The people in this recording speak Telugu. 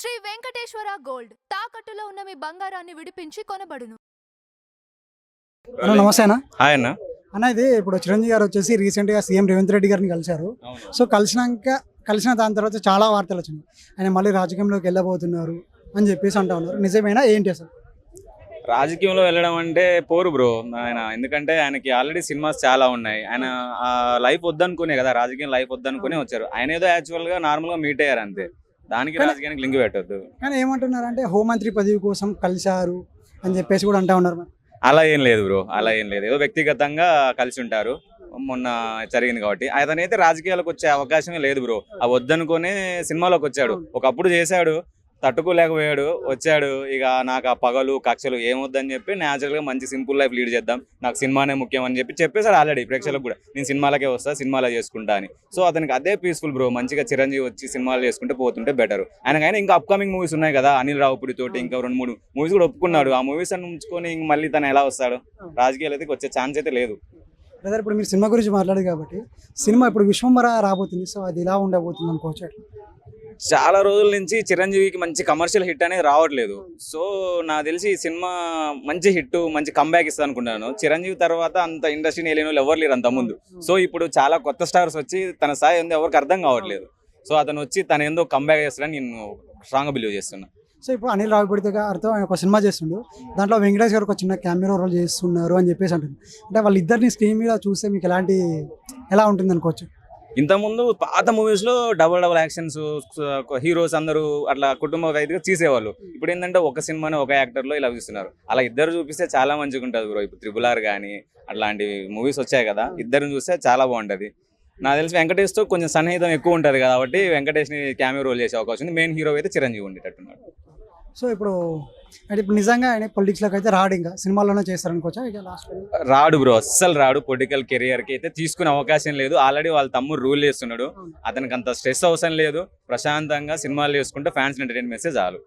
శ్రీ వెంకటేశ్వర గోల్డ్ తాకట్టులో ఉన్న మీ బంగారాన్ని విడిపించి కొనబడును. అన్న నమస్తే అన్న. హాయ్ అన్న. అన్న ఇది ఇప్పుడు చిరంజీవి గారు వచ్చేసి రీసెంట్గా సీఎం రేవంత్ రెడ్డి గారిని కలిశారు. సో కలిసిన దాని తర్వాత చాలా వార్తలు వచ్చినాయి. ఆయన మళ్ళీ రాజకీయంలోకి వెళ్ళబోతున్నారు అని చెప్పేసి అంటా ఉన్నారు. నిజమేనా ఏంటి అసలు? రాజకీయంలో వెళ్ళడం అంటే పోరు బ్రో ఆయన, ఎందుకంటే ఆయనకి ఆల్రెడీ సినిమాస్ చాలా ఉన్నాయి. ఆయన లైఫ్ వద్దనుకునే కదా, రాజకీయం లైఫ్ వద్దనుకునే వచ్చారు. ఆయన ఏదో యాక్చువల్ గా నార్మల్ గా మీట్ అయ్యారు అంతే, దానికి రాజకీయానికి లింక్ పెట్టొద్దు. కానీ ఏమంటున్నారు అంటే హోంమంత్రి పదవి కోసం కలిశారు అని చెప్పేసి కూడా అంటా ఉన్నారు. అలా ఏం లేదు బ్రో, అలా ఏం లేదు. ఏదో వ్యక్తిగతంగా కలిసి ఉంటారు, మొన్న జరిగింది కాబట్టి. అతనైతే రాజకీయాలకు వచ్చే అవకాశమే లేదు బ్రో. ఆ వద్దనుకునే సినిమాలోకి వచ్చాడు, ఒకప్పుడు చేశాడు, తట్టుకోలేకపోయాడు, వచ్చాడు. ఇక నాకు ఆ పగలు కక్షలు ఏమొద్దని చెప్పి న్యాచురల్ గా మంచి సింపుల్ లైఫ్ లీడ్ చేద్దాం, నాకు సినిమానే ముఖ్యం అని చెప్పేసాడు ఆల్రెడీ ప్రేక్షకులకు కూడా. నేను సినిమాలకే వస్తా, సినిమాలో చేసుకుంటా అని. సో అతనికి అదే పీస్ఫుల్ బ్రో. మంచిగా చిరంజీవి వచ్చి సినిమాలు చేసుకుంటే పోతుంటే బెటర్. ఆయనకైనా ఇంకా అప్కమింగ్ మూవీస్ ఉన్నాయి కదా, అనిల్ రావుపూడి తోటి ఇంకా 2-3 మూవీస్ కూడా ఒప్పుకున్నాడు. ఆ మూవీస్ అని ఉంచుకొని మళ్ళీ తను ఎలా వస్తాడు? రాజకీయాలు అయితే వచ్చే ఛాన్స్ అయితే లేదు. బ్రదర్ ఇప్పుడు మీరు సినిమా గురించి మాట్లాడారు కాబట్టి, సినిమా ఇప్పుడు విశ్వంబర రాబోతుంది. సో అది ఇలా ఉండబోతుంది అనుకోవచ్చు. చాలా రోజుల నుంచి చిరంజీవికి మంచి కమర్షియల్ హిట్ అనేది రావట్లేదు. సో నాకు తెలిసి ఈ సినిమా మంచి హిట్, మంచి కంబ్యాక్ ఇస్తా అనుకుంటున్నాను. చిరంజీవి తర్వాత అంత ఇండస్ట్రీని వెళ్ళిన వాళ్ళు ఎవరు లేరు అంత ముందు. సో ఇప్పుడు చాలా కొత్త స్టార్స్ వచ్చి తన స్థాయి ఏందో ఎవరికి అర్థం కావట్లేదు. సో అతను వచ్చి తను ఏందో కంబ్యాక్ చేస్తాడని నేను స్ట్రాంగ్గా బిలీవ్ చేస్తున్నా. సో ఇప్పుడు అనిల్ రావిపూడి గారితో ఆయన ఒక సినిమా చేస్తుండు, దాంట్లో వెంకటేష్ గారు ఒక చిన్న కెమెరా రోల్ చేస్తున్నారు అని చెప్పేసి అంటుంది. అంటే వాళ్ళిద్దరిని స్క్రీన్ మీద చూస్తే మీకు ఎలా ఉంటుంది అనుకోవచ్చు? ఇంతకుముందు పాత మూవీస్ లో డబుల్ యాక్షన్స్, హీరోస్ అందరూ అట్లా కుటుంబ వైద్యుగా తీసేవాళ్ళు. ఇప్పుడు ఏంటంటే ఒక సినిమాని ఒక యాక్టర్ లో ఇలా చూస్తున్నారు. అలా ఇద్దరు చూపిస్తే చాలా మంచిగా ఉంటుంది బ్రో. ఇప్పుడు RRR కానీ అట్లాంటి మూవీస్ వచ్చాయి కదా, ఇద్దరిని చూస్తే చాలా బాగుంటది. నాకు తెలిసి వెంకటేష్ తో కొంచెం సన్నిహితం ఎక్కువ ఉంటది కాబట్టి వెంకటేష్ ని కెమెరా రోల్ చేసే అవకాశం ఉంది. మెయిన్ హీరో అయితే చిరంజీవి ఉండేటట్టున్నాడు. సో ఇప్పుడు నిజంగా ఆయన పొలిటిక్స్లోకి అయితే రాడు, ఇంకా సినిమాల్లోనే చేస్తారనుకోవచ్చా? ఇక లాస్ట్ రాడు బ్రో, అస్సలు రాడు. పొలిటికల్ కెరియర్ కి అయితే తీసుకునే అవకాశం లేదు. ఆల్రెడీ వాళ్ళ తమ్ముడు రూల్ చేస్తున్నాడు. అతనికి అంత స్ట్రెస్ అవసరం లేదు. ప్రశాంతంగా సినిమాలు చేసుకుంటే ఫ్యాన్స్ ఎంటర్టైన్మెంట్ మెసేజ్ చాలు.